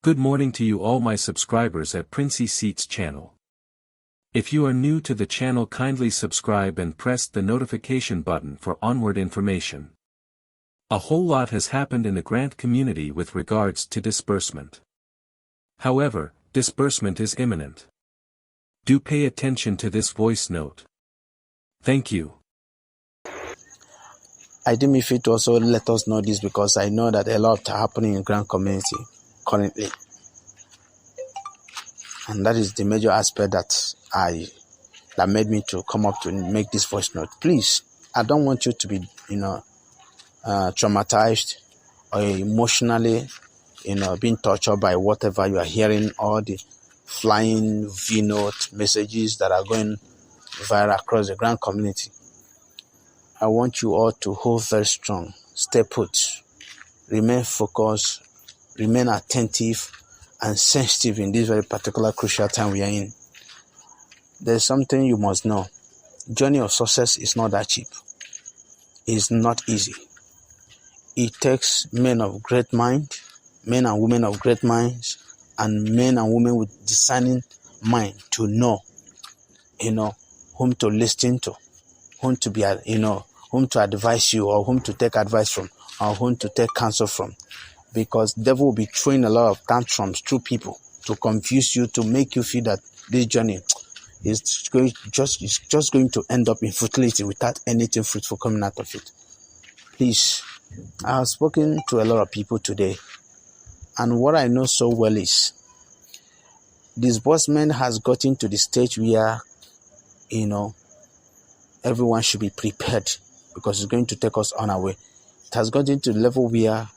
Good morning to you all my subscribers at Princey Seats channel. If you are new to the channel, kindly subscribe and press the notification button for onward information. A whole lot has happened in the grant community with regards to disbursement. However, disbursement is imminent. Do pay attention to this voice note. Thank you. I deem if it also let us know this because I know that a lot are happening in grant community currently. And that is the major aspect that made me to come up to make this voice note. Please, I don't want you to be, traumatized or emotionally, being tortured by whatever you are hearing, all the flying V-note messages that are going viral across the grant community. I want you all to hold very strong, stay put, remain focused, remain attentive and sensitive in this very particular crucial time we are in. There's something you must know. Journey of success is not that cheap. It's not easy. It takes men of great mind, men and women of great minds, and men and women with discerning mind to know, whom to listen to, whom to be, whom to advise you, or whom to take advice from, or whom to take counsel from. Because the devil will be throwing a lot of tantrums through people to confuse you, to make you feel that this journey is just going to end up in futility without anything fruitful coming out of it. Please, I have spoken to a lot of people today, and what I know so well is disbursement has gotten to the stage where, everyone should be prepared because it's going to take us on our way. It has gotten to the level where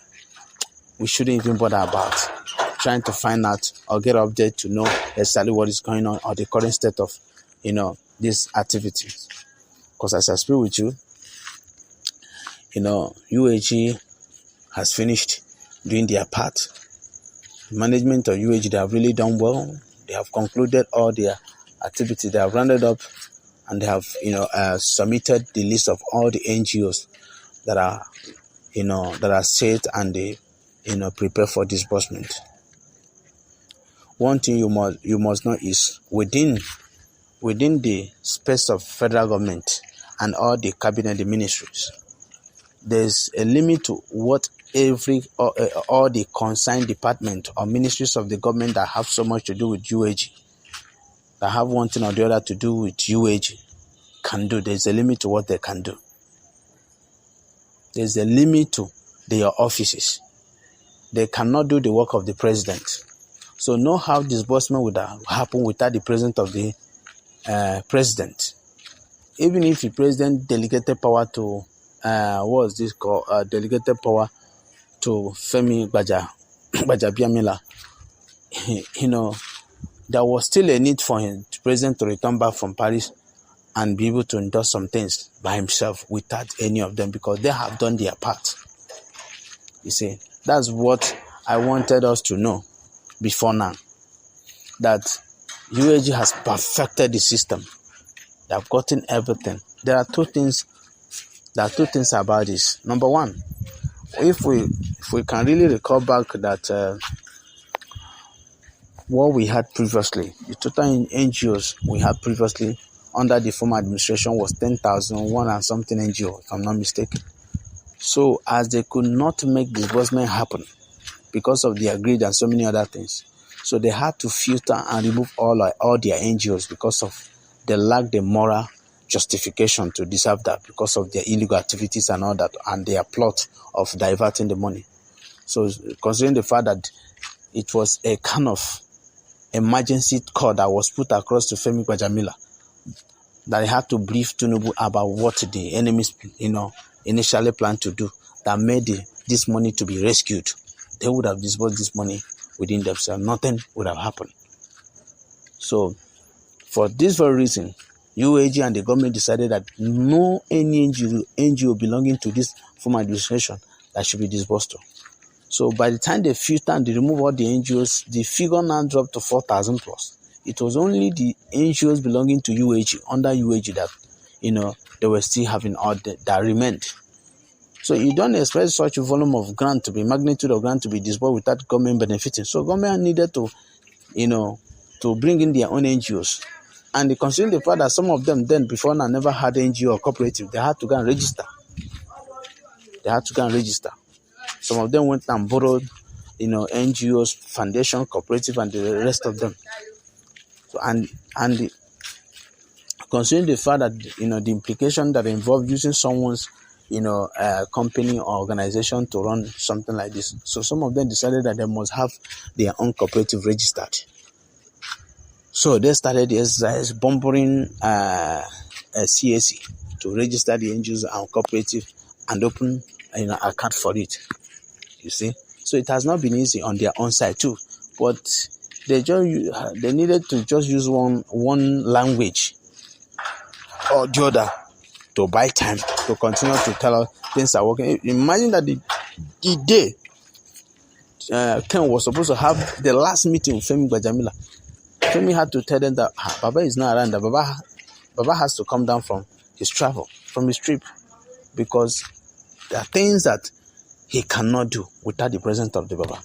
we shouldn't even bother about trying to find out or get update to know exactly what is going on or the current state of, these activities. Because as I speak with you, UAG has finished doing their part. The management of UAG, they have really done well. They have concluded all their activities. They have rounded up and they have, submitted the list of all the NGOs that are set and they prepare for disbursement. One thing you must know is within the space of federal government and all the cabinet, the ministries, there's a limit to what all the concerned department or ministries of the government that have so much to do with UAG, that have one thing or the other to do with UAG, can do. There's a limit to what they can do. There's a limit to their offices. They cannot do the work of the president. So know how disbursement would happen without the presence of the president. Even if the president delegated power to, delegated power to Femi Gbajabiamila, there was still a need for him, the president, to return back from Paris and be able to endorse some things by himself without any of them because they have done their part. You see, that's what I wanted us to know before now, that UAG has perfected the system. They have gotten everything. There are two things about this. Number one, if we can really recall back that what we had previously, the total NGOs we had previously under the former administration was 10,001 and something NGO, if I'm not mistaken. So as they could not make disbursement happen because of their greed and so many other things, so they had to filter and remove all their NGOs because of they lack the moral justification to deserve that because of their illegal activities and all that and their plot of diverting the money. So considering the fact that it was a kind of emergency call that was put across to Femi Gbajabiamila, that they had to brief Tinubu about what the enemies, initially planned to do that made this money to be rescued. They would have disbursed this money within themselves. Nothing would have happened. So, for this very reason, UAG and the government decided that no any NGO belonging to this former administration that should be disbursed to. So, by the time they filter and they remove all the NGOs, the figure now dropped to 4,000 plus. It was only the NGOs belonging to UAG, under UAG, that, they were still having all that remained. So you don't expect such a volume of grant to be, magnitude of grant to be disbursed without government benefiting. So government needed to, to bring in their own NGOs. And considering the fact that some of them then before now never had NGO or cooperative, they had to go and register. Some of them went and borrowed, NGOs, foundation, cooperative, and the rest of them. So considering the fact that the implication that involved using someone's company or organization to run something like this, so some of them decided that they must have their own cooperative registered. So they started the exercise bumpering CAC to register the NGOs and cooperative and open account for it. You see, so it has not been easy on their own side too, but they needed to just use one language or the other to buy time to continue to tell us things are working. Imagine that the day Ken was supposed to have the last meeting with Femi Gbajamila, Femi had to tell them that Baba is not around, that Baba has to come down from his trip, because there are things that he cannot do without the presence of the Baba.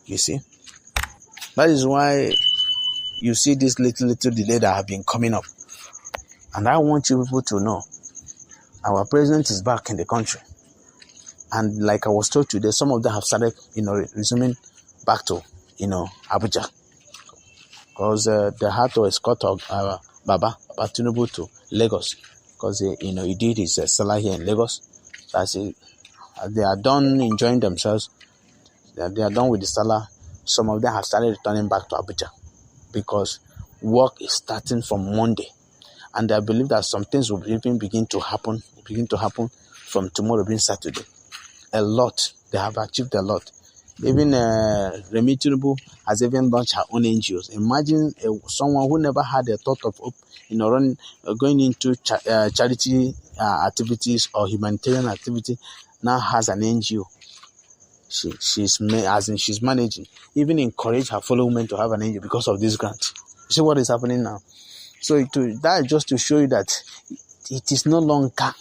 You see, that is why you see this little delay that have been coming up. And I want you people to know, our president is back in the country. And like I was told today, some of them have started, resuming back to, Abuja. Because they had to escort Baba Tinubu to Lagos. Because, he did his salah here in Lagos. So they are done enjoying themselves. They are done with the salah. Some of them have started returning back to Abuja. Because work is starting from Monday. And I believe that some things will even begin to happen from tomorrow being Saturday. A lot. They have achieved a lot. Even Remi Tinubu has even launched her own NGOs. Imagine someone who never had a thought of going into charity activities or humanitarian activity now has an NGO. She's managing. Even encourage her fellow women to have an NGO because of this grant. You see what is happening now? So that is just to show you that it is no longer,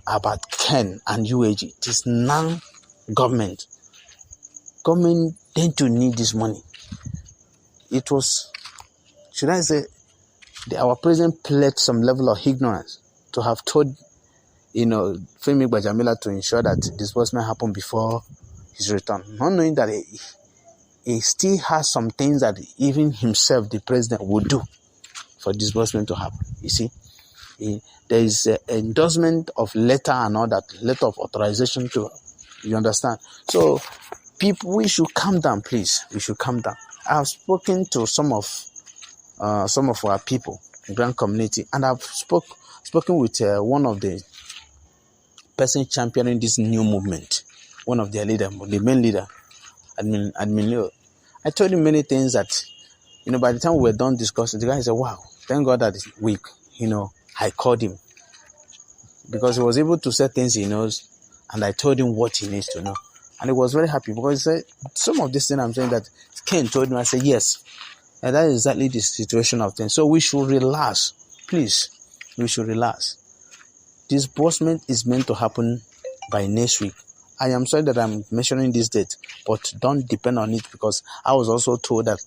about Ken and UAG. It is now government. Government tend to need this money. It was, should I say, our president played some level of ignorance to have told, Femi Gbajamila to ensure that disbursement happened before his return, not knowing that he still has some things that even himself, the president, would do for disbursement to happen. You see, there is an endorsement of letter and all that, letter of authorization to, you understand? So, people, we should calm down, please. We should calm down. I have spoken to some of our people in Grand Community, and I've spoken with one of the person championing this new movement, one of their leader, the main leader, Admin Leo. I told him many things that, by the time we were done discussing, the guy said, wow, thank God that week, I called him. Because he was able to say things he knows, and I told him what he needs to know. And he was very happy because he said, some of these things I'm saying that Ken told me, I said, yes. And that is exactly the situation of things. So we should relax. Please, we should relax. Disbursement is meant to happen by next week. I am sorry that I'm mentioning this date, but don't depend on it, because I was also told that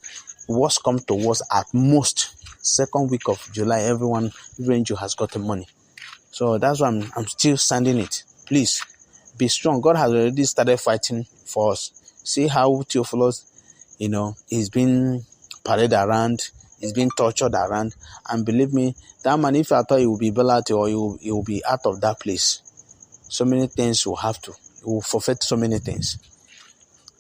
worst come to worst, at most second week of July, every NGO has got the money. So that's why I'm still standing it. Please be strong. God has already started fighting for us. See how Theophilus, he's been paraded around, he's been tortured around, and believe me, that man, if I thought he would be bailout or he will be out of that place, so many things he will forfeit so many things.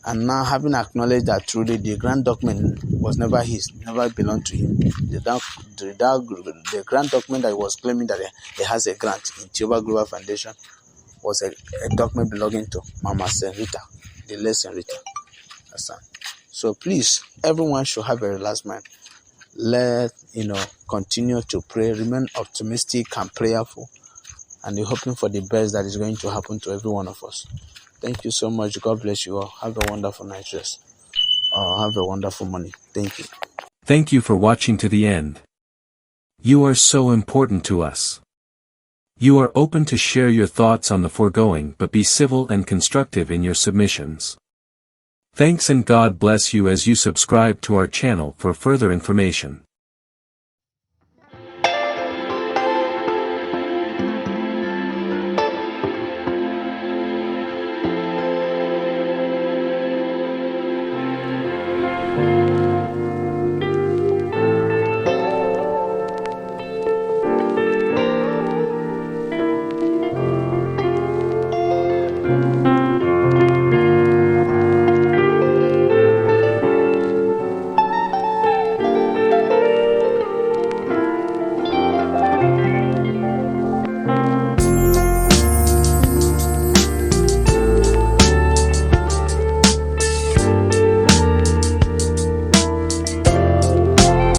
And now, having acknowledged that truly the grant document was never his, never belonged to him, the grant document that he was claiming that he has a grant in Tioba Global Foundation was a document belonging to Mama Senrita, the late Senrita. So please, everyone should have a relaxed mind. Let continue to pray, remain optimistic and prayerful, and you're hoping for the best that is going to happen to every one of us. Thank you so much. God bless you all. Have a wonderful night rest. Have a wonderful morning. Thank you. Thank you for watching to the end. You are so important to us. You are open to share your thoughts on the foregoing, but be civil and constructive in your submissions. Thanks and God bless you as you subscribe to our channel for further information.